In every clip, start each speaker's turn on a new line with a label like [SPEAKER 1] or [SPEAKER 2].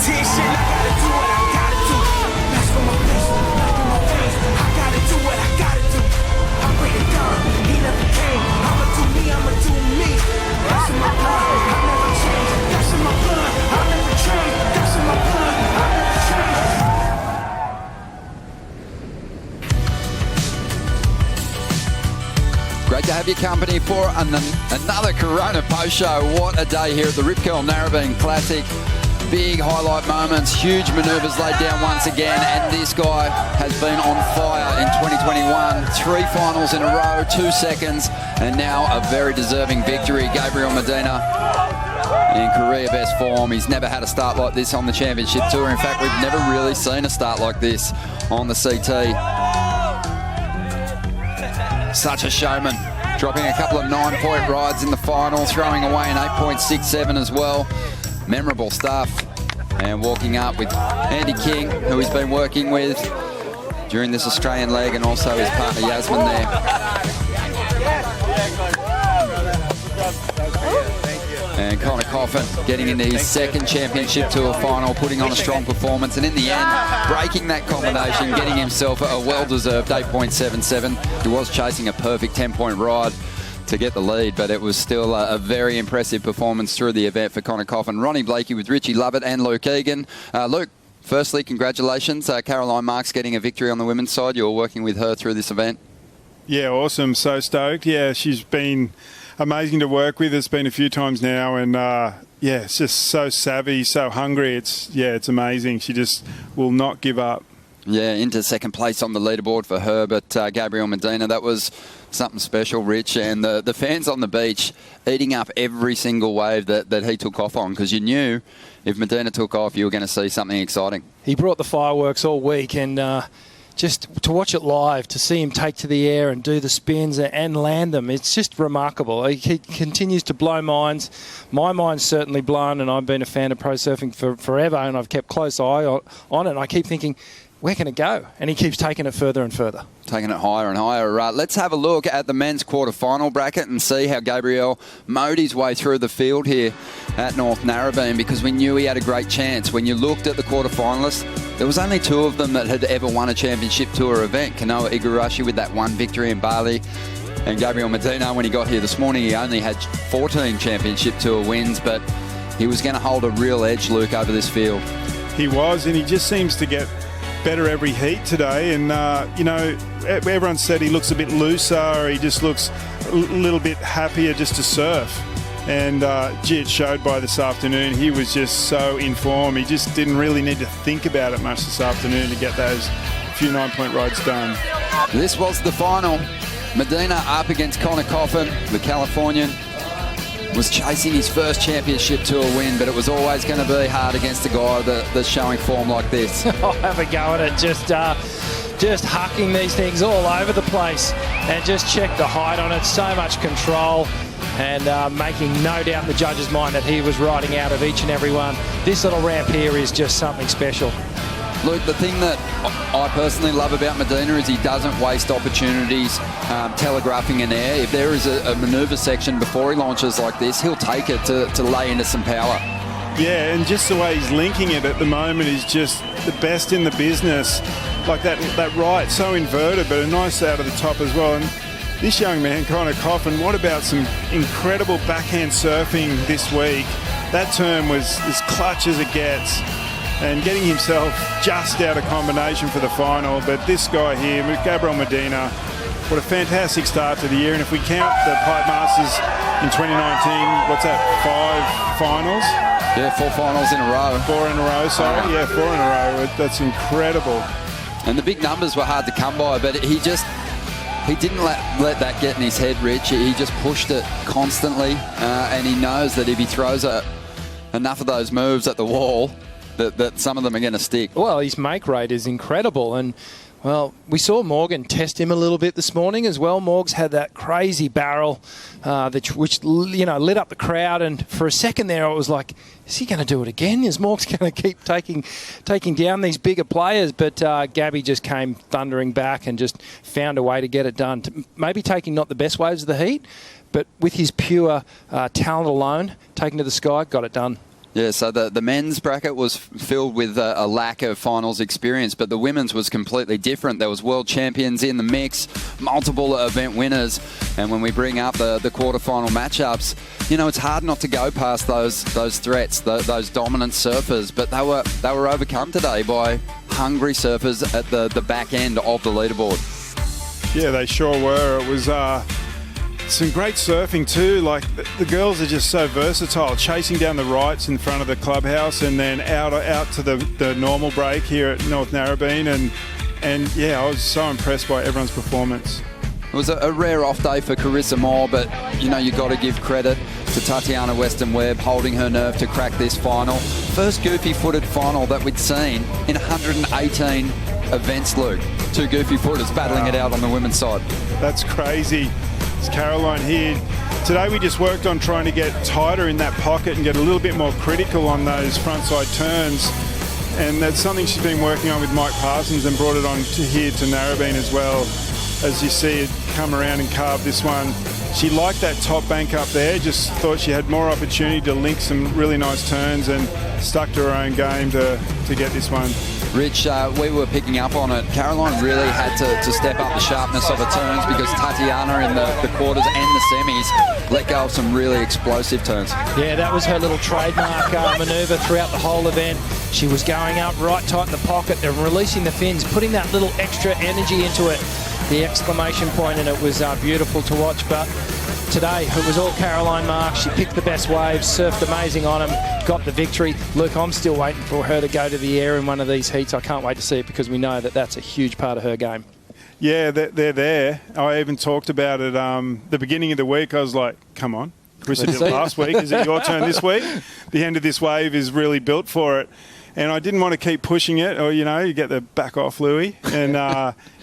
[SPEAKER 1] competition. I gotta do what I gotta do. That's for my place, like in my face. I gotta do what I gotta do. I bring it down, he never came. I'ma do me, I'ma do me. That's in my blood, I never change. That's in my blood, I never change. That's in my blood, I never change.
[SPEAKER 2] Great to have your company for another Corona Post Show. What a day here at the Rip Curl Narrabeen Classic. Big highlight moments, huge manoeuvres laid down once again, and this guy has been on fire in 2021. 3 finals in a row, 2 seconds, and now a very deserving victory. Gabriel Medina in career best form. He's never had a start like this on the Championship Tour. In fact, we've never really seen a start like this on the CT. Such a showman, dropping a couple of 9-point rides in the final, throwing away an 8.67 as well. Memorable stuff. And walking up with Andy King, who he's been working with during this Australian leg, and also his partner Yasmin there. And Connor Coffin getting into his second Championship Tour final, putting on a strong performance, and in the end, breaking that combination, getting himself a well-deserved 8.77. He was chasing a perfect 10-point ride to get the lead, but it was still a very impressive performance through the event for Connor Coffin. Ronnie Blakey with Richie Lovett and Luke Egan. Luke, firstly, congratulations. Caroline Marks getting a victory on the women's side. You were working with her through this event.
[SPEAKER 3] Yeah, awesome. So stoked. Yeah, she's been amazing to work with. It's been a few times now, and yeah, it's just so savvy, so hungry. It's amazing. She just will not give up.
[SPEAKER 2] Yeah, into second place on the leaderboard for her, but Gabriel Medina, that was something special, Rich, and the fans on the beach eating up every single wave that he took off on, because you knew if Medina took off, you were going to see something exciting.
[SPEAKER 4] He brought the fireworks all week, and just to watch it live, to see him take to the air and do the spins and land them, it's just remarkable. He continues to blow minds. My mind's certainly blown, and I've been a fan of pro surfing for forever, and I've kept close eye on it, and I keep thinking, where can it go? And he keeps taking it further and further.
[SPEAKER 2] Taking it higher and higher. Let's have a look at the men's quarterfinal bracket and see how Gabriel mowed his way through the field here at North Narrabeen, because we knew he had a great chance. When you looked at the quarterfinalists, there was only 2 of them that had ever won a Championship Tour event. Kanoa Igarashi with that 1 victory in Bali, and Gabriel Medina, when he got here this morning, he only had 14 Championship Tour wins, but he was going to hold a real edge, Luke, over this field.
[SPEAKER 3] He was, and he just seems to get better every heat today, and you know, everyone said he looks a bit looser, he just looks a little bit happier just to surf, and gee, it showed by this afternoon. He was just so in form. He just didn't really need to think about it much this afternoon to get those few 9-point rides done.
[SPEAKER 2] This was the final. Medina up against Connor Coffin, the Californian. Was chasing his first Championship Tour win, but it was always going to be hard against a guy that's showing form like this.
[SPEAKER 4] I'll have a go at it. Just hucking these things all over the place, and just check the height on it. So much control, and making no doubt in the judge's mind that he was riding out of each and every one. This little ramp here is just something special.
[SPEAKER 2] Luke, the thing that I personally love about Medina is he doesn't waste opportunities telegraphing an air. If there is a manoeuvre section before he launches like this, he'll take it to lay into some power.
[SPEAKER 3] Yeah, and just the way he's linking it at the moment is just the best in the business. Like that right, so inverted, but a nice out of the top as well. And this young man, Connor Coffin, what about some incredible backhand surfing this week? That turn was as clutch as it gets, and getting himself just out of combination for the final. But this guy here, Gabriel Medina, what a fantastic start to the year. And if we count the Pipe Masters in 2019, what's that, 5 finals?
[SPEAKER 2] Yeah, 4 finals in a row.
[SPEAKER 3] 4 in a row, sorry. Yeah, 4 in a row. That's incredible.
[SPEAKER 2] And the big numbers were hard to come by, but he didn't let that get in his head, Rich. He just pushed it constantly, and he knows that if he throws enough of those moves at the wall, that some of them are going to stick.
[SPEAKER 4] Well, his make rate is incredible, and well, we saw Morgan test him a little bit this morning as well. Morg's had that crazy barrel, which lit up the crowd, and for a second there, it was like, is he going to do it again? Is Morg's going to keep taking down these bigger players? But Gabby just came thundering back and just found a way to get it done. Maybe taking not the best waves of the heat, but with his pure talent alone, taking to the sky, got it done.
[SPEAKER 2] Yeah, so the men's bracket was filled with a lack of finals experience, but the women's was completely different. There was world champions in the mix, multiple event winners, and when we bring up the quarterfinal matchups, you know, it's hard not to go past those threats, those dominant surfers, but they were overcome today by hungry surfers at the back end of the leaderboard.
[SPEAKER 3] Yeah, they sure were. It was some great surfing too. Like the girls are just so versatile, chasing down the rights in front of the clubhouse and then out to the normal break here at North Narrabeen. And yeah, I was so impressed by everyone's performance.
[SPEAKER 2] It was a rare off day for Carissa Moore, but you know, you got to give credit to Tatiana Weston-Webb holding her nerve to crack this final. First goofy-footed final that we'd seen in 118 events, Luke. Two goofy-footers battling it out on the women's side.
[SPEAKER 3] That's crazy. It's Caroline here. Today we just worked on trying to get tighter in that pocket and get a little bit more critical on those frontside turns. And that's something she's been working on with Mike Parsons and brought it on to here to Narrabeen as well. As you see it come around and carve this one. She liked that top bank up there, just thought she had more opportunity to link some really nice turns and stuck to her own game to get this one.
[SPEAKER 2] Rich, we were picking up on it. Caroline really had to step up the sharpness of her turns because Tatiana in the quarters and the semis let go of some really explosive turns.
[SPEAKER 4] Yeah, that was her little trademark manoeuvre throughout the whole event. She was going up right tight in the pocket and releasing the fins, putting that little extra energy into it. The exclamation point, and it was beautiful to watch. But today, it was all Caroline Marks. She picked the best waves, surfed amazing on them, got the victory. Luke, I'm still waiting for her to go to the air in one of these heats. I can't wait to see it because we know that that's a huge part of her game.
[SPEAKER 3] Yeah, they're there. I even talked about it the beginning of the week. I was like, come on. Chris did it last week. Is it your turn this week? The end of this wave is really built for it. And I didn't want to keep pushing it, or, you know, you get the back off Louie. And,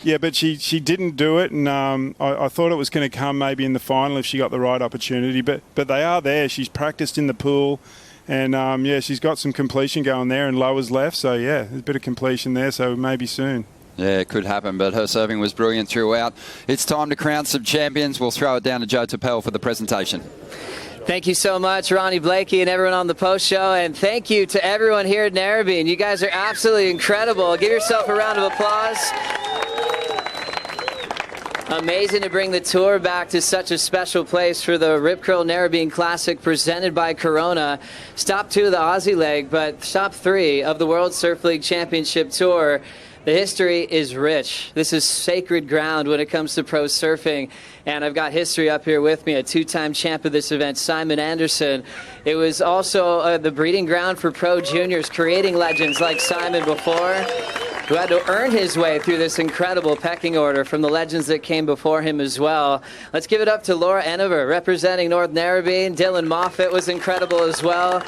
[SPEAKER 3] yeah, but she didn't do it. And I thought it was going to come maybe in the final if she got the right opportunity. But they are there. She's practiced in the pool. And, yeah, she's got some completion going there and lowers left. So, yeah, there's a bit of completion there. So maybe soon.
[SPEAKER 2] Yeah, it could happen, but her serving was brilliant throughout. It's time to crown some champions. We'll throw it down to Joe Tapel for the presentation.
[SPEAKER 5] Thank you so much, Ronnie Blakey and everyone on the post show. And thank you to everyone here at Narrabeen. You guys are absolutely incredible. Give yourself a round of applause. Amazing to bring the tour back to such a special place for the Rip Curl Narrabeen Classic presented by Corona. Stop 2 of the Aussie leg, but stop 3 of the World Surf League Championship Tour. The history is rich. This is sacred ground when it comes to pro surfing. And I've got history up here with me, a 2-time champ of this event, Simon Anderson. It was also the breeding ground for pro juniors, creating legends like Simon before, who had to earn his way through this incredible pecking order from the legends that came before him as well. Let's give it up to Laura Enever, representing North Narrabeen. Dylan Moffat was incredible as well.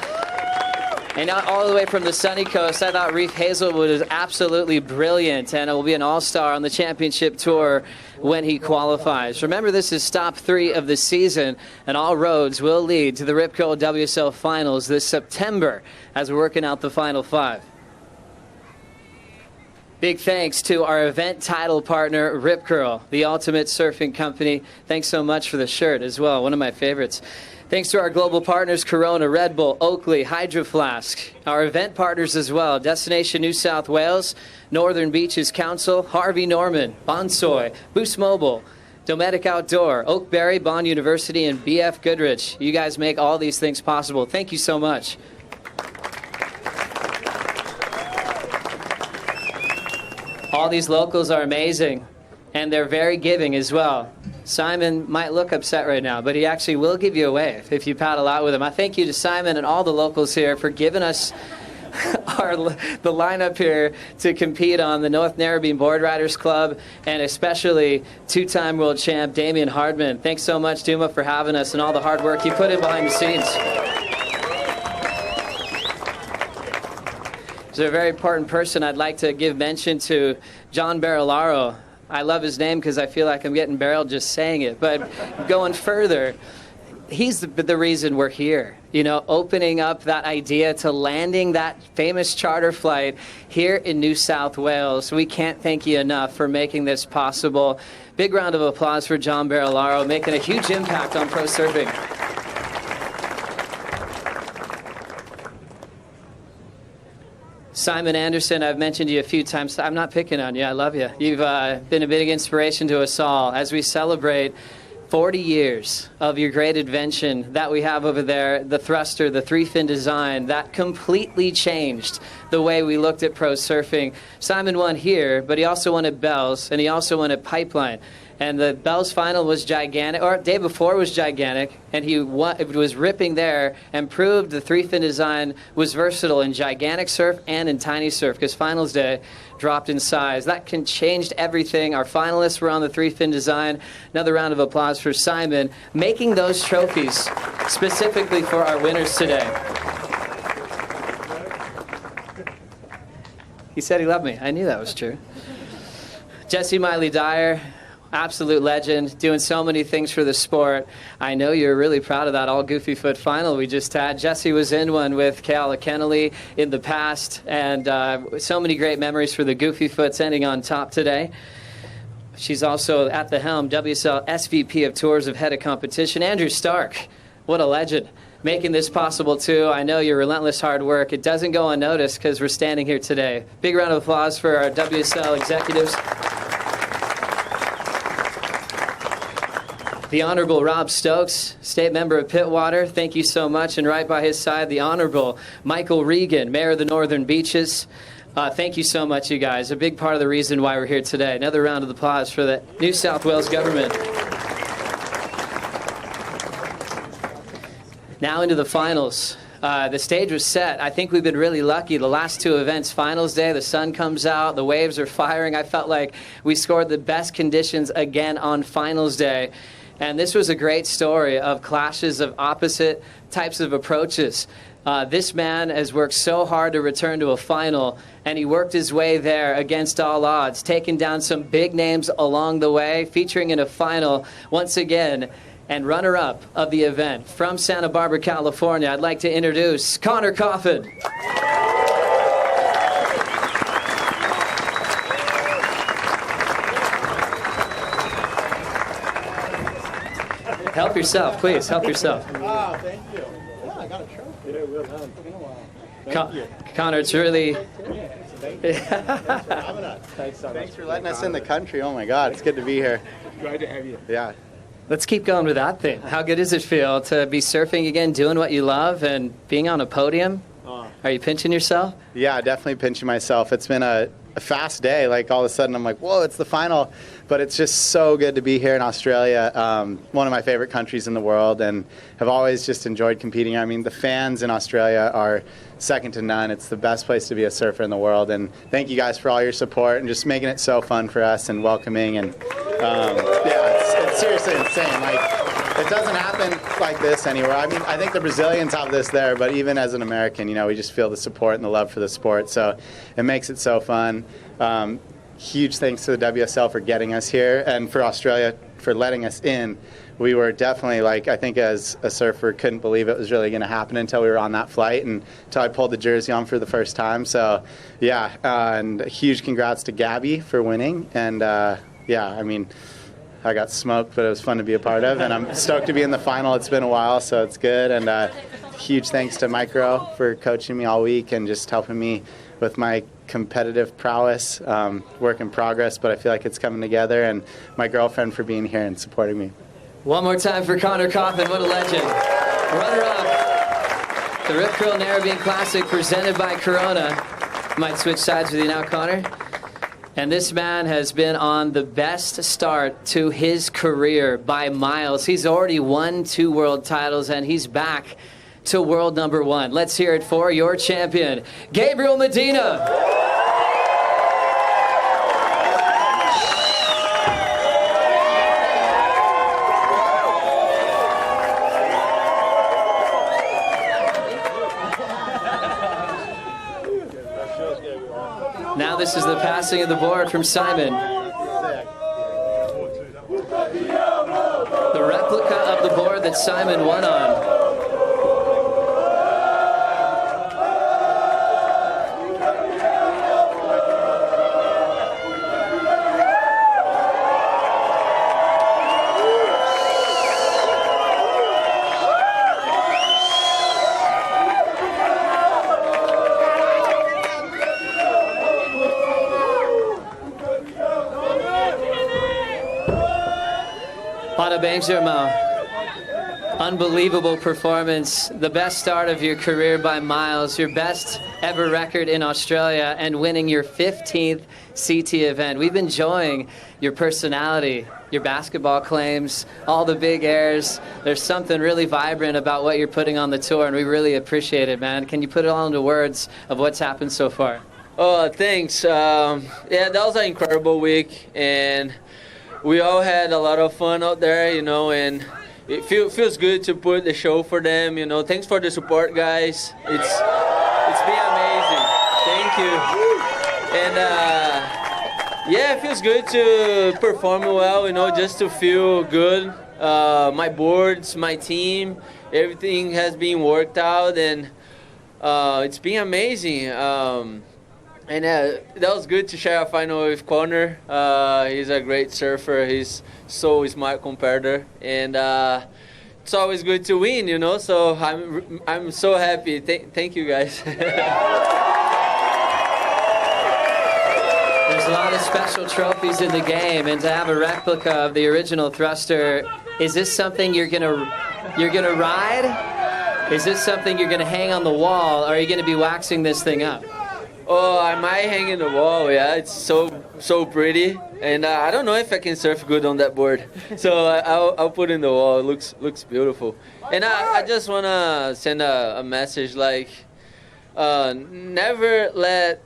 [SPEAKER 5] And not all the way from the sunny coast, I thought Reef Hazelwood was absolutely brilliant and will be an all-star on the championship tour when he qualifies. Remember, this is stop 3 of the season, and all roads will lead to the Rip Curl WSL Finals this September as we're working out the Final 5. Big thanks to our event title partner, Rip Curl, the ultimate surfing company. Thanks so much for the shirt as well, one of my favorites. Thanks to our global partners, Corona, Red Bull, Oakley, Hydro Flask. Our event partners as well, Destination New South Wales, Northern Beaches Council, Harvey Norman, Bonsoy, Boost Mobile, Dometic Outdoor, Oakberry, Bond University, and BF Goodrich. You guys make all these things possible. Thank you so much. All these locals are amazing, and they're very giving as well. Simon might look upset right now, but he actually will give you a wave if you paddle out with him. I thank you to Simon and all the locals here for giving us the lineup here to compete on the North Narrabeen Board Riders Club, and especially 2-time world champ Damien Hardman. Thanks so much, Duma, for having us and all the hard work you put in behind the scenes. There's a very important person I'd like to give mention to, John Barilaro. I love his name because I feel like I'm getting barreled just saying it. But going further, he's the reason we're here. You know, opening up that idea to landing that famous charter flight here in New South Wales. We can't thank you enough for making this possible. Big round of applause for John Barilaro, making a huge impact on pro surfing. Simon Anderson, I've mentioned you a few times. I'm not picking on you. I love you. You've been a big inspiration to us all as we celebrate 40 years of your great invention that we have over there, the thruster, the three-fin design, that completely changed the way we looked at pro surfing. Simon won here, but he also won at Bell's, and he also won at Pipeline. And the Bell's final was gigantic, or day before was gigantic, and he was ripping there and proved the three-fin design was versatile in gigantic surf and in tiny surf, because finals day dropped in size. That can change everything. Our finalists were on the three-fin design. Another round of applause for Simon, making those trophies specifically for our winners today. He said he loved me. I knew that was true. Jesse Miley Dyer, absolute legend, doing so many things for the sport. I know you're really proud of that all Goofy Foot final we just had. Jesse was in one with Kayala Kennelly in the past, and so many great memories for the Goofy Foots ending on top today. She's also at the helm, WSL SVP of Tours of Head of Competition. Andrew Stark, what a legend, making this possible too. I know your relentless hard work. It doesn't go unnoticed because we're standing here today. Big round of applause for our WSL executives. The Honorable Rob Stokes, State Member of Pittwater, thank you so much. And right by his side, the Honorable Michael Regan, Mayor of the Northern Beaches. Thank you so much, you guys. A big part of the reason why we're here today. Another round of applause for the New South Wales government. Now into the finals. The stage was set. I think we've been really lucky. The last two events, finals day, the sun comes out, the waves are firing. I felt like we scored the best conditions again on finals day. And this was a great story of clashes of opposite types of approaches. This man has worked so hard to return to a final, and he worked his way there against all odds, taking down some big names along the way, featuring in a final once again, and runner-up of the event from Santa Barbara, California. I'd like to introduce Connor Coffin. Help yourself, please. Help yourself.
[SPEAKER 6] Oh, thank you. Yeah, I got a trophy. Yeah, well done. It's been a while.
[SPEAKER 5] Connor, it's really...
[SPEAKER 6] Thanks for having us. Thanks for letting us in the country. Oh, my God. It's good to be here.
[SPEAKER 3] Great to have you.
[SPEAKER 6] Yeah.
[SPEAKER 5] Let's keep going with that thing. How good does it feel to be surfing again, doing what you love, and being on a podium? Are you pinching yourself?
[SPEAKER 6] Yeah, definitely pinching myself. It's been a fast day. Like, all of a sudden, I'm like, whoa, it's the final. But it's just so good to be here in Australia, one of my favorite countries in the world, and have always just enjoyed competing. I mean, the fans in Australia are second to none. It's the best place to be a surfer in the world. And thank you guys for all your support and just making it so fun for us and welcoming. And, yeah, it's seriously insane. Like, it doesn't happen like this anywhere. I mean, I think the Brazilians have this there, but even as an American, you know, we just feel the support and the love for the sport. So it makes it so fun. Huge thanks to the WSL for getting us here and for Australia for letting us in. We were definitely, like, I think as a surfer, couldn't believe it was really going to happen until we were on that flight and until I pulled the jersey on for the first time. So, yeah, and a huge congrats to Gabby for winning. And, yeah, I mean, I got smoked, but it was fun to be a part of, and I'm stoked to be in the final. It's been a while, so it's good. And huge thanks to Micro for coaching me all week and just helping me with my competitive prowess. Work in progress, but I feel like it's coming together, and my girlfriend for being here and supporting me.
[SPEAKER 5] One more time for Connor Coffin. What a legend. Runner-up, the Rip Curl Narrabeen Classic presented by Corona. Might switch sides with you now, Connor. And this man has been on the best start to his career by miles. He's already won 2 world titles, and he's back to world number 1. Let's hear it for your champion, Gabriel Medina. Now this is the passing of the board from Simon. The replica of the board that Simon won on. Parabéns, irmão. Unbelievable performance. The best start of your career by miles. Your best ever record in Australia and winning your 15th CT event. We've been enjoying your personality, your basketball claims, all the big airs. There's something really vibrant about what you're putting on the tour, and we really appreciate it, man. Can you put it all into words of what's happened so far?
[SPEAKER 7] Oh, thanks. Yeah, that was an incredible week, and we all had a lot of fun out there, you know, and it feels good to put the show for them, you know. Thanks for the support, guys. It's been amazing. Thank you. And yeah, it feels good to perform well, you know, just to feel good. My boards, my team, everything has been worked out, and it's been amazing. And that was good to share a final with Connor. He's a great surfer. He's so smart competitor, and it's always good to win, you know. So I'm so happy. Thank you, guys.
[SPEAKER 5] There's a lot of special trophies in the game, and to have a replica of the original thruster, is this something you're gonna ride? Is this something you're gonna hang on the wall, or are you gonna be waxing this thing up?
[SPEAKER 7] Oh, I might hang in the wall. Yeah, it's so pretty, and I don't know if I can surf good on that board, so I'll put it in the wall. It looks beautiful, and I just wanna send a message like, never let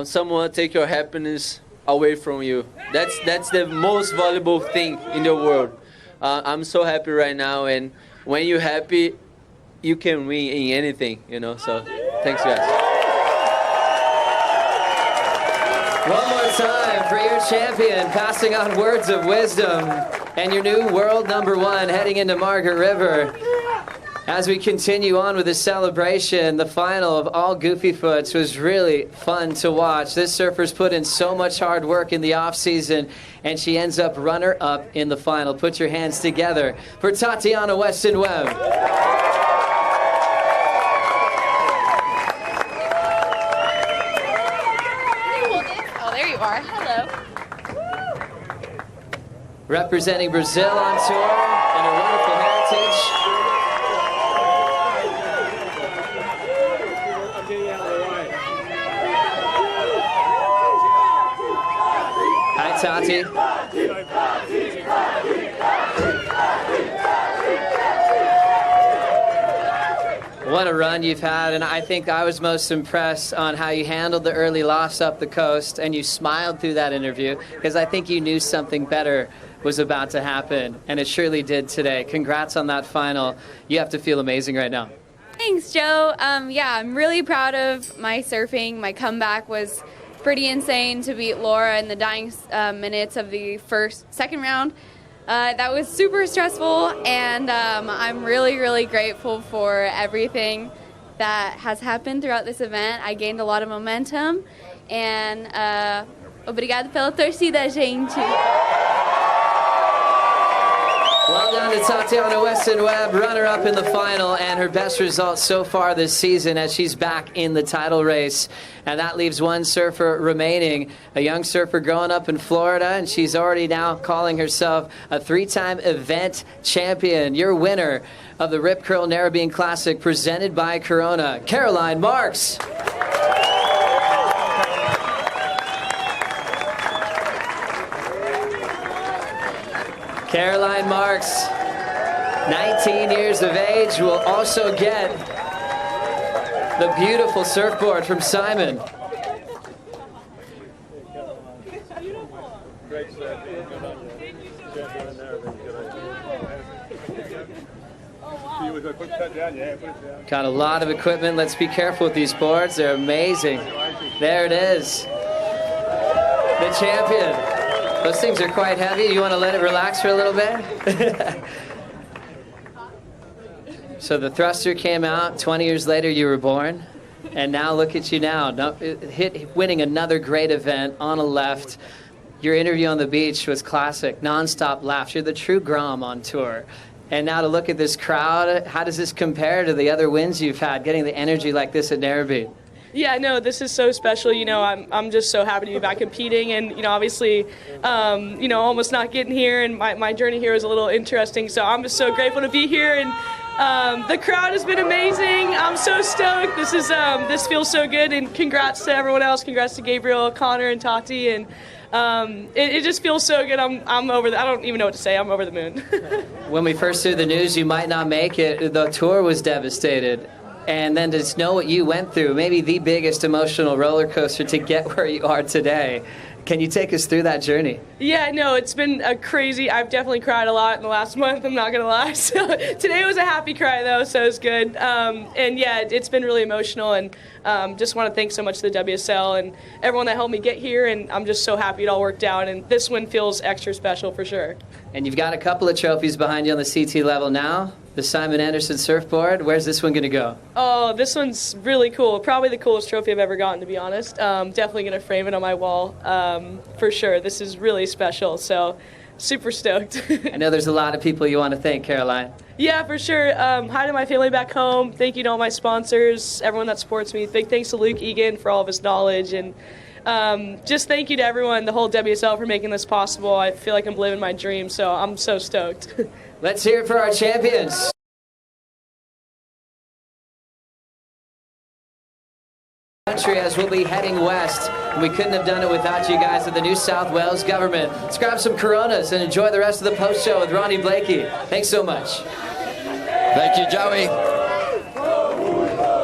[SPEAKER 7] someone take your happiness away from you. That's the most valuable thing in the world. I'm so happy right now, and when you're happy, you can win in anything, you know. So thanks, guys.
[SPEAKER 5] One more time for your champion, passing on words of wisdom, and your new world #1 heading into Margaret River. As we continue on with the celebration, the final of all Goofy Foots was really fun to watch. This surfer's put in so much hard work in the off-season, and she ends up runner-up in the final. Put your hands together for Tatiana Weston Webb.
[SPEAKER 8] Hello.
[SPEAKER 5] Representing Brazil on tour and her wonderful heritage. Hi, Tati. What a run you've had, and I think I was most impressed on how you handled the early loss up the coast, and you smiled through that interview, because I think you knew something better was about to happen, and it surely did today. Congrats on that final. You have to feel amazing right now.
[SPEAKER 8] Thanks, Joe. Yeah, I'm really proud of my surfing. My comeback was pretty insane to beat Laura in the dying minutes of the second round. That was super stressful, and I'm really, really grateful for everything that has happened throughout this event. I gained a lot of momentum, and obrigado pela torcida, gente.
[SPEAKER 5] Well done to Tatiana Weston Webb, runner-up in the final, and her best results so far this season as she's back in the title race. And that leaves one surfer remaining, a young surfer growing up in Florida, and she's already now calling herself a 3-time event champion. Your winner of the Rip Curl Narrabeen Classic presented by Corona, Caroline Marks. Caroline Marks, 19 years of age, will also get the beautiful surfboard from Simon. Got a lot of equipment. Let's be careful with these boards. They're amazing. There it is. The champion. Those things are quite heavy. You want to let it relax for a little bit? So the thruster came out. 20 years later, you were born. And now look at you now. Winning another great event on a left. Your interview on the beach was classic. Non-stop laughs. You're the true Grom on tour. And now to look at this crowd, how does this compare to the other wins you've had, getting the energy like this at Narrabeen?
[SPEAKER 9] Yeah, no, this is so special. You know, I'm just so happy to be back competing, and you know, obviously, almost not getting here, and my journey here was a little interesting. So I'm just so grateful to be here, and the crowd has been amazing. I'm so stoked. This feels so good, and congrats to everyone else. Congrats to Gabriel, Connor, and Tati, and it just feels so good. I'm over. I don't even know what to say. I'm over the moon.
[SPEAKER 5] When we first heard the news you might not make it, the tour was devastated. And then to know what you went through, maybe the biggest emotional roller coaster to get where you are today. Can you take us through that journey?
[SPEAKER 9] Yeah, no, it's been a crazy. I've definitely cried a lot in the last month. I'm not gonna lie. So today was a happy cry though, so it's good. And yeah, it's been really emotional, and just want to thank so much to the WSL and everyone that helped me get here. And I'm just so happy it all worked out. And this one feels extra special for sure.
[SPEAKER 5] And you've got a couple of trophies behind you on the CT level now. The Simon Anderson surfboard. Where's this one going to go?
[SPEAKER 9] Oh, this one's really cool. Probably the coolest trophy I've ever gotten, to be honest. Definitely going to frame it on my wall for sure. This is really special, so super stoked.
[SPEAKER 5] I know there's a lot of people you want to thank, Caroline.
[SPEAKER 9] Yeah, for sure. Hi to my family back home. Thank you to all my sponsors, everyone that supports me. Big thanks to Luke Egan for all of his knowledge, and just thank you to everyone, the whole WSL, for making this possible. I feel like I'm living my dream, so I'm so stoked.
[SPEAKER 5] Let's hear it for our champions. Country, as we'll be heading west. We couldn't have done it without you guys at the New South Wales government. Let's grab some Coronas and enjoy the rest of the post show with Ronnie Blakey. Thanks so much.
[SPEAKER 2] Thank you, Joey.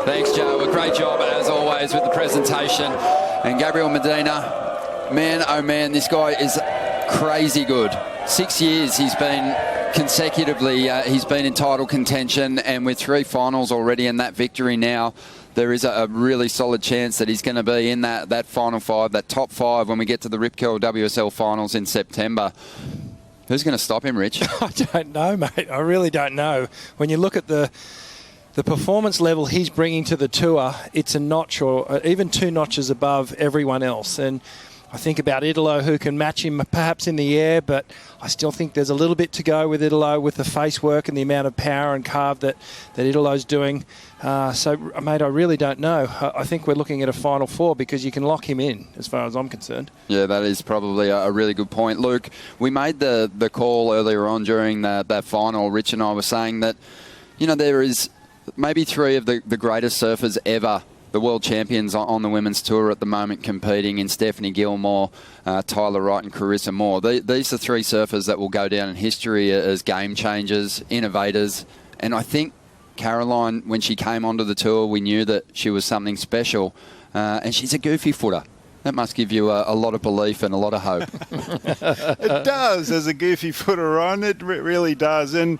[SPEAKER 2] Thanks, Joe. A great job, as always, with the presentation. And Gabriel Medina, man, oh man, this guy is crazy good. 6 years he's been consecutively, he's been in title contention, and with 3 finals already and that victory now, there is a really solid chance that he's going to be in that final 5, that top 5 when we get to the Rip Curl WSL finals in September. Who's going to stop him, Rich?
[SPEAKER 4] I don't know, mate. I really don't know. When you look at the performance level he's bringing to the tour, it's a notch or even 2 notches above everyone else. And I think about Italo, who can match him perhaps in the air, but I still think there's a little bit to go with Italo, with the face work and the amount of power and carve that Italo's doing. So, mate, I really don't know. I think we're looking at a Final 4 because you can lock him in, as far as I'm concerned.
[SPEAKER 2] Yeah, that is probably a really good point. Luke, we made the call earlier on during that final. Rich and I were saying that, you know, there is maybe 3 of the greatest surfers ever, the world champions on the women's tour at the moment, competing in Stephanie Gilmore, Tyler Wright and Carissa Moore. These are 3 surfers that will go down in history as game changers, innovators. And I think Caroline, when she came onto the tour, we knew that she was something special. And she's a goofy footer. That must give you a lot of belief and a lot of hope.
[SPEAKER 3] It does, as a goofy footer, Ron. It really does. And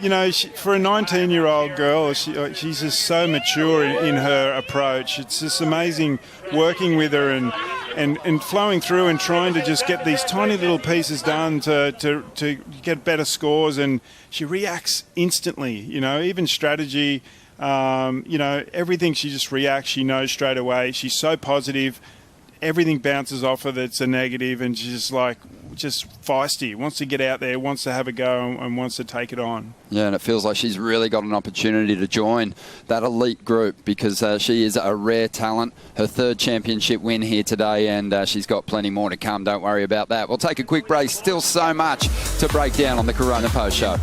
[SPEAKER 3] you know, for a 19-year-old girl, she's just so mature in her approach. It's just amazing working with her and flowing through and trying to just get these tiny little pieces done to get better scores. And she reacts instantly, you know, even strategy, you know, everything she just reacts, she knows straight away. She's so positive. Everything bounces off her that's a negative, and she's just feisty, wants to get out there, wants to have a go, and wants to take it on.
[SPEAKER 2] Yeah, and it feels like she's really got an opportunity to join that elite group because she is a rare talent. Her 3rd championship win here today, and she's got plenty more to come. Don't worry about that. We'll take a quick break. Still so much to break down on the Corona Post Show.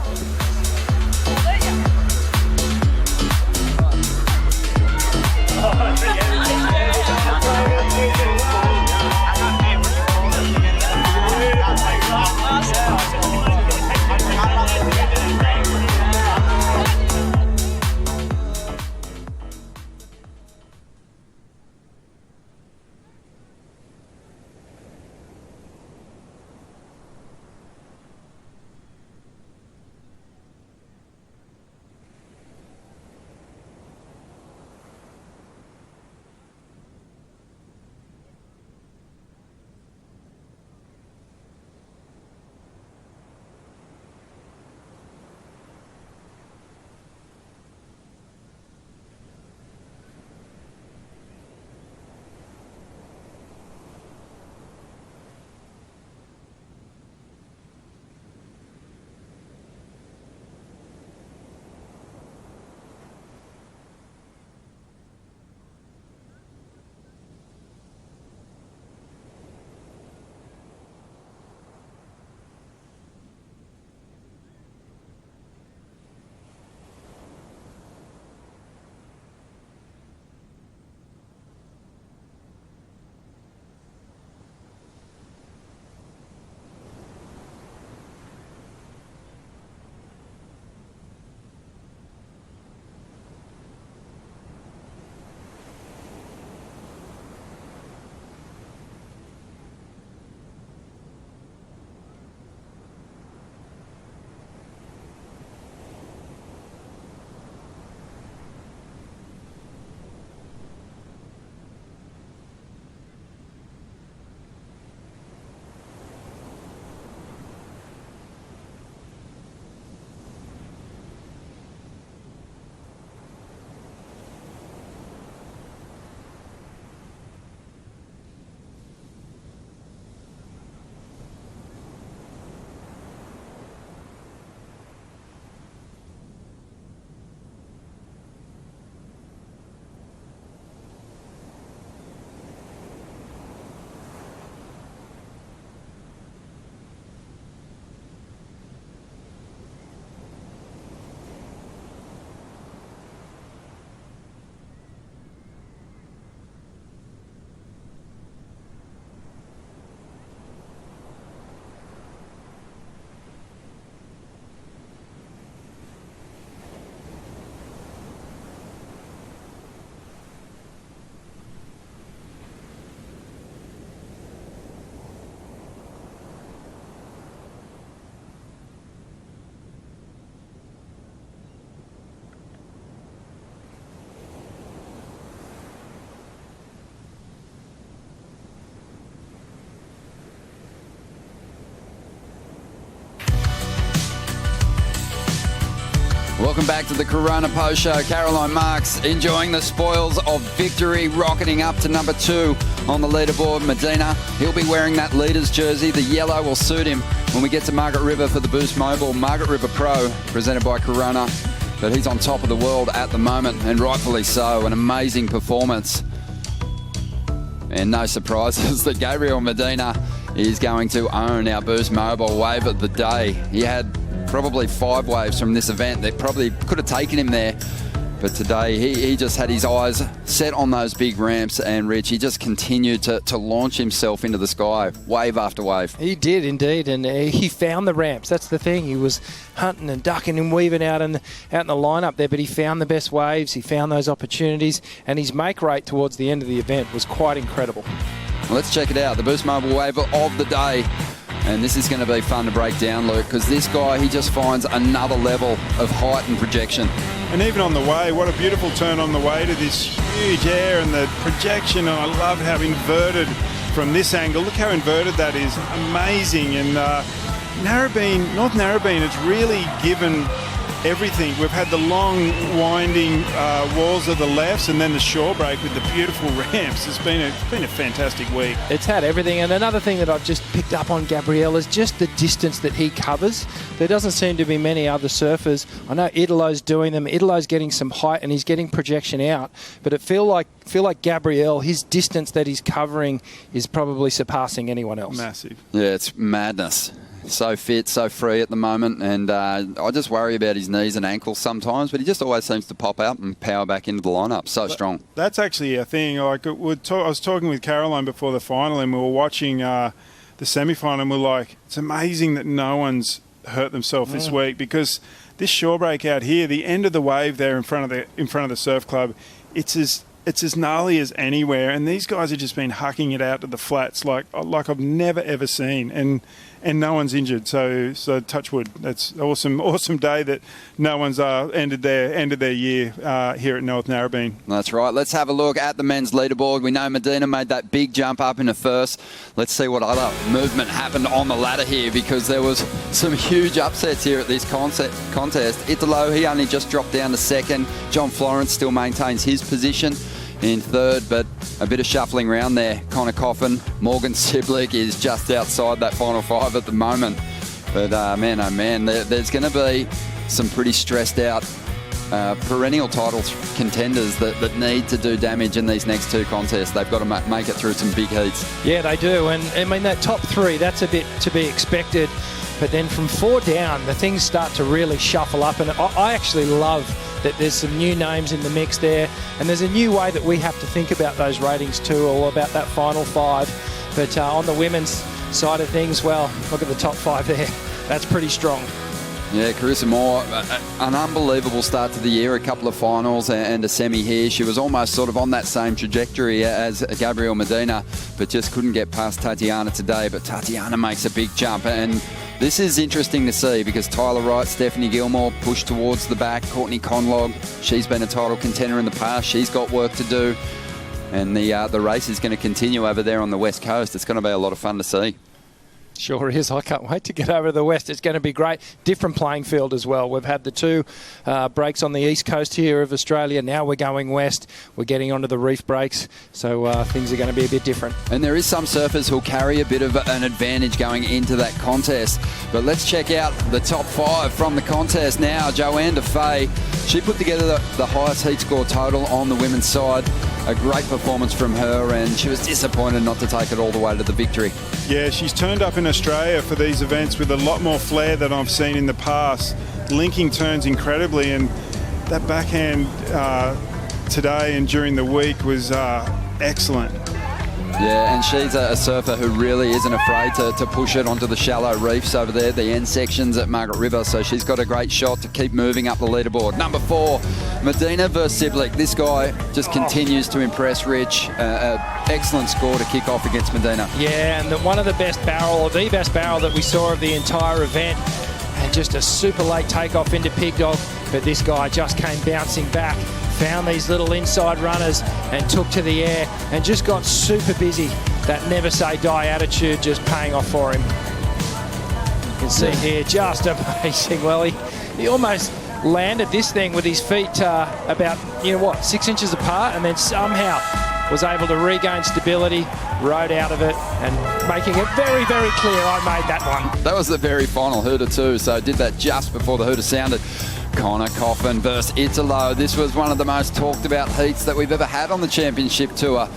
[SPEAKER 2] back to the Corona Post Show. Caroline Marks enjoying the spoils of victory, rocketing up to number 2 on the leaderboard. Medina, he'll be wearing that leader's jersey. The yellow will suit him when we get to Margaret River for the Boost Mobile Margaret River Pro, presented by Corona. But he's on top of the world at the moment, and rightfully so. An amazing performance. And no surprises that Gabriel Medina is going to own our Boost Mobile wave of the day. He had probably 5 waves from this event that probably could have taken him there. But today, he just had his eyes set on those big ramps, and Rich, he just continued to launch himself into the sky, wave after wave.
[SPEAKER 4] He did indeed, and he found the ramps. That's the thing. He was hunting and ducking and weaving out in the lineup there, but he found the best waves, he found those opportunities, and his make rate towards the end of the event was quite incredible.
[SPEAKER 2] Well, let's check it out, the Boost Mobile wave of the day. And this is going to be fun to break down, Luke, because this guy, he just finds another level of height and projection.
[SPEAKER 3] And even on the way, what a beautiful turn on the way to this huge air and the projection. And I love how inverted from this angle. Look how inverted that is. Amazing. And North Narrabeen, it's really given everything. We've had the long, winding walls of the lefts, and then the shore break with the beautiful ramps. It's been a fantastic week.
[SPEAKER 4] It's had everything, and another thing that I've just picked up on Gabriel is just the distance that he covers. There doesn't seem to be many other surfers. I know Italo's doing them. Italo's getting some height and he's getting projection out, but it feel like Gabriel, his distance that he's covering is probably surpassing anyone else.
[SPEAKER 3] Massive.
[SPEAKER 2] Yeah, it's madness. So fit, so free at the moment, and I just worry about his knees and ankles sometimes, but he just always seems to pop out and power back into the lineup. So strong.
[SPEAKER 3] That's actually a thing. Like I was talking with Caroline before the final, and we were watching the semi-final, and we're like, it's amazing that no one's hurt themselves this week, because this shore break out here, the end of the wave there in front of the surf club, it's as gnarly as anywhere, and these guys have just been hucking it out to the flats like I've never ever seen, and no one's injured. So touch wood. That's awesome day that no one's ended their year here at North Narrabeen.
[SPEAKER 2] That's right. Let's have a look at the men's leaderboard. We know Medina made that big jump up into first. Let's see what other movement happened on the ladder here, because there was some huge upsets here at this contest. Italo, he only just dropped down to second. John Florence still maintains his position in third, but a bit of shuffling around there. Connor Coffin, Morgan Siblick is just outside that final 5 at the moment. But man, oh man, there's going to be some pretty stressed out perennial title contenders that need to do damage in these next 2 contests. They've got to make it through some big heats.
[SPEAKER 4] Yeah, they do. And I mean, that top 3, that's a bit to be expected. But then from 4 down, the things start to really shuffle up. And I actually love that there's some new names in the mix there. And there's a new way that we have to think about those ratings too, all about that final 5. But on the women's side of things, well, look at the top 5 there. That's pretty strong.
[SPEAKER 2] Yeah, Carissa Moore, an unbelievable start to the year, a couple of finals and a semi here. She was almost sort of on that same trajectory as Gabriel Medina, but just couldn't get past Tatiana today. But Tatiana makes a big jump, and this is interesting to see, because Tyler Wright, Stephanie Gilmore pushed towards the back. Courtney Conlog, she's been a title contender in the past. She's got work to do, and the race is going to continue over there on the West Coast. It's going to be a lot of fun to see.
[SPEAKER 4] Sure is. I can't wait to get over to the west. It's going to be great. Different playing field as well. We've had the 2 breaks on the east coast here of Australia. Now we're going west. We're getting onto the reef breaks. So things are going to be a bit different.
[SPEAKER 2] And there is some surfers who'll carry a bit of an advantage going into that contest. But let's check out the top 5 from the contest now. Joanne DeFay, she put together the highest heat score total on the women's side. A great performance from her, and she was disappointed not to take it all the way to the victory.
[SPEAKER 3] Yeah, she's turned up in Australia for these events with a lot more flair than I've seen in the past. Linking turns incredibly, and that backhand today and during the week was excellent.
[SPEAKER 2] Yeah, and she's a surfer who really isn't afraid to push it onto the shallow reefs over there, the end sections at Margaret River, so she's got a great shot to keep moving up the leaderboard. Number 4, Medina versus Siblick. This guy just continues to impress, Rich. Excellent score to kick off against Medina.
[SPEAKER 4] Yeah, and one of the best barrel, or the best barrel that we saw of the entire event. And just a super late takeoff into Pig Dog, but this guy just came bouncing back, found these little inside runners and took to the air and just got super busy. That never say die attitude just paying off for him. You can see here, just amazing. Well, he almost landed this thing with his feet about, 6 inches apart, and then somehow was able to regain stability, rode out of it, and making it very, very clear I made that one.
[SPEAKER 2] That was the very final hooter too, so did that just before the hooter sounded. Connor Coffin versus Italo. This was one of the most talked about heats that we've ever had on the championship tour,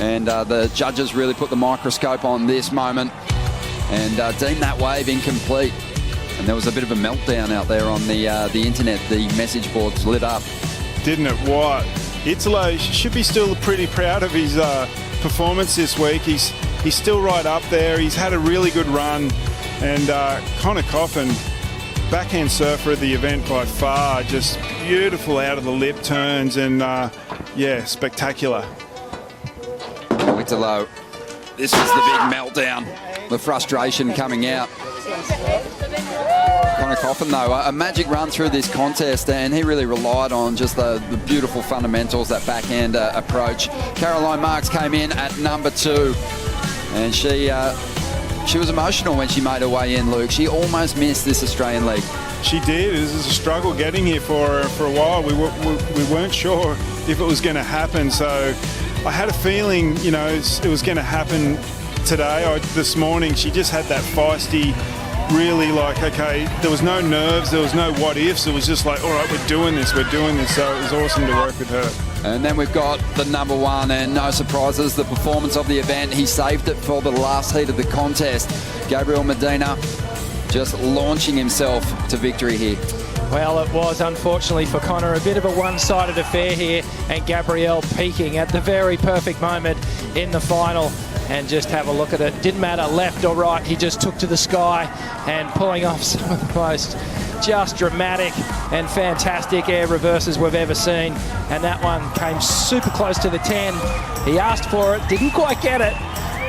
[SPEAKER 2] and the judges really put the microscope on this moment and deemed that wave incomplete. And there was a bit of a meltdown out there on the internet. The message boards lit up.
[SPEAKER 3] Didn't it? What? Italo should be still pretty proud of his performance this week. He's still right up there. He's had a really good run. And Connor Coffin, backhand surfer of the event by far, just beautiful out of the lip turns and, spectacular.
[SPEAKER 2] Italo, this was the big meltdown, the frustration coming out. Connor Coffin, though, a magic run through this contest, and he really relied on just the beautiful fundamentals, that backhand approach. Caroline Marks came in at number 2, and she was emotional when she made her way in, Luke. She almost missed this Australian League.
[SPEAKER 3] She did. It was a struggle getting here for her for a while. We weren't sure if it was going to happen, so I had a feeling, it was going to happen today. This morning, she just had that feisty, really there was no nerves, there was no what ifs. It was just like, all right, we're doing this. So it was awesome to work with her.
[SPEAKER 2] And then we've got the number 1, and no surprises, the performance of the event. He saved it for the last heat of the contest. Gabriel Medina just launching himself to victory here.
[SPEAKER 4] Well, it was, unfortunately for Connor, a bit of a one-sided affair here, and Gabrielle peaking at the very perfect moment in the final. And just have a look at it. Didn't matter left or right. He just took to the sky and pulling off some of the most just dramatic and fantastic air reverses we've ever seen. And that one came super close to the 10. He asked for it, didn't quite get it.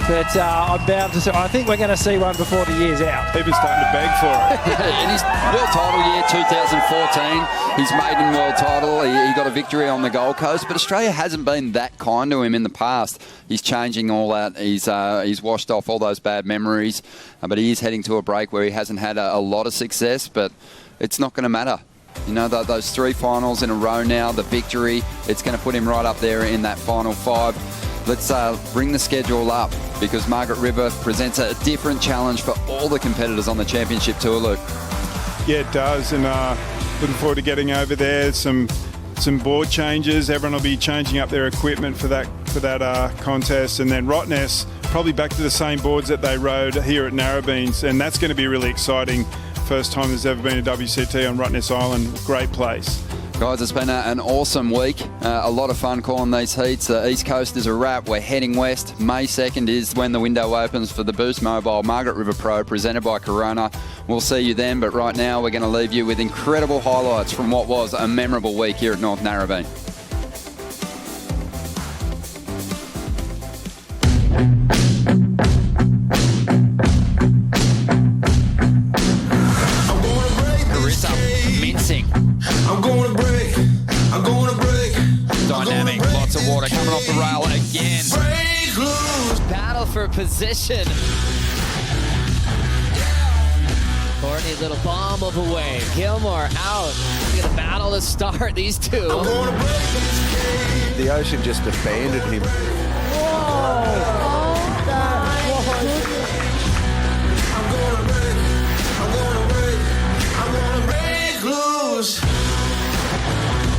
[SPEAKER 4] But I'm bound to say, I think we're going to see one before the year's out.
[SPEAKER 3] People starting to beg for it.
[SPEAKER 2] In his world title year 2014, his maiden world title, he got a victory on the Gold Coast, but Australia hasn't been that kind to him in the past. He's changing all that. He's washed off all those bad memories, but he is heading to a break where he hasn't had a lot of success, but it's not going to matter. Those 3 finals in a row now, the victory, it's going to put him right up there in that final 5. Let's bring the schedule up, because Margaret River presents a different challenge for all the competitors on the championship tour, Luke.
[SPEAKER 3] Yeah, it does, and looking forward to getting over there. Some board changes. Everyone will be changing up their equipment for that contest, and then Rottnest probably back to the same boards that they rode here at Narrabeen, and that's going to be really exciting. First time there's ever been a WCT on Rottnest Island. Great place.
[SPEAKER 2] Guys, it's been an awesome week. A lot of fun calling these heats. The East Coast is a wrap. We're heading west. May 2nd is when the window opens for the Boost Mobile Margaret River Pro presented by Corona. We'll see you then, but right now we're going to leave you with incredible highlights from what was a memorable week here at North Narrabeen. Dynamic, lots of water coming off the rail again.
[SPEAKER 5] Battle for position. Courtney, little bomb of a wave. Gilmore out. Look at the battle to start, these two.
[SPEAKER 10] The ocean just abandoned him.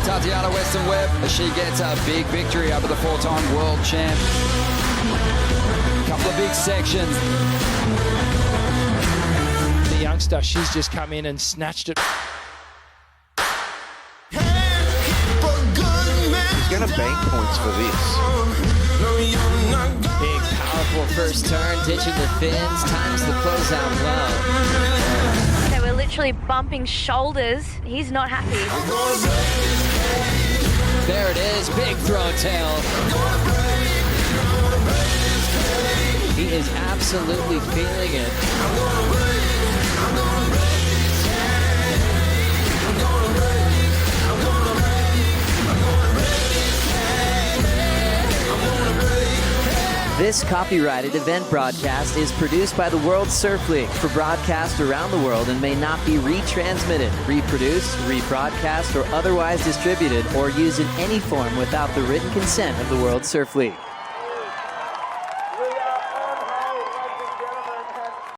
[SPEAKER 2] Tatiana Weston Webb, as she gets a big victory over the 4-time world champ. Couple of big sections.
[SPEAKER 4] The youngster, she's just come in and snatched it.
[SPEAKER 10] He's going to bank points for this.
[SPEAKER 5] Big, powerful first turn, ditching the fins, times the closeout well.
[SPEAKER 11] They were literally bumping shoulders. He's not happy.
[SPEAKER 5] There it is, big throw tail. He is absolutely feeling it. This copyrighted event broadcast is produced by the World Surf League for broadcast around the world and may not be retransmitted, reproduced, rebroadcast, or otherwise distributed or used in any form without the written consent of the World Surf League.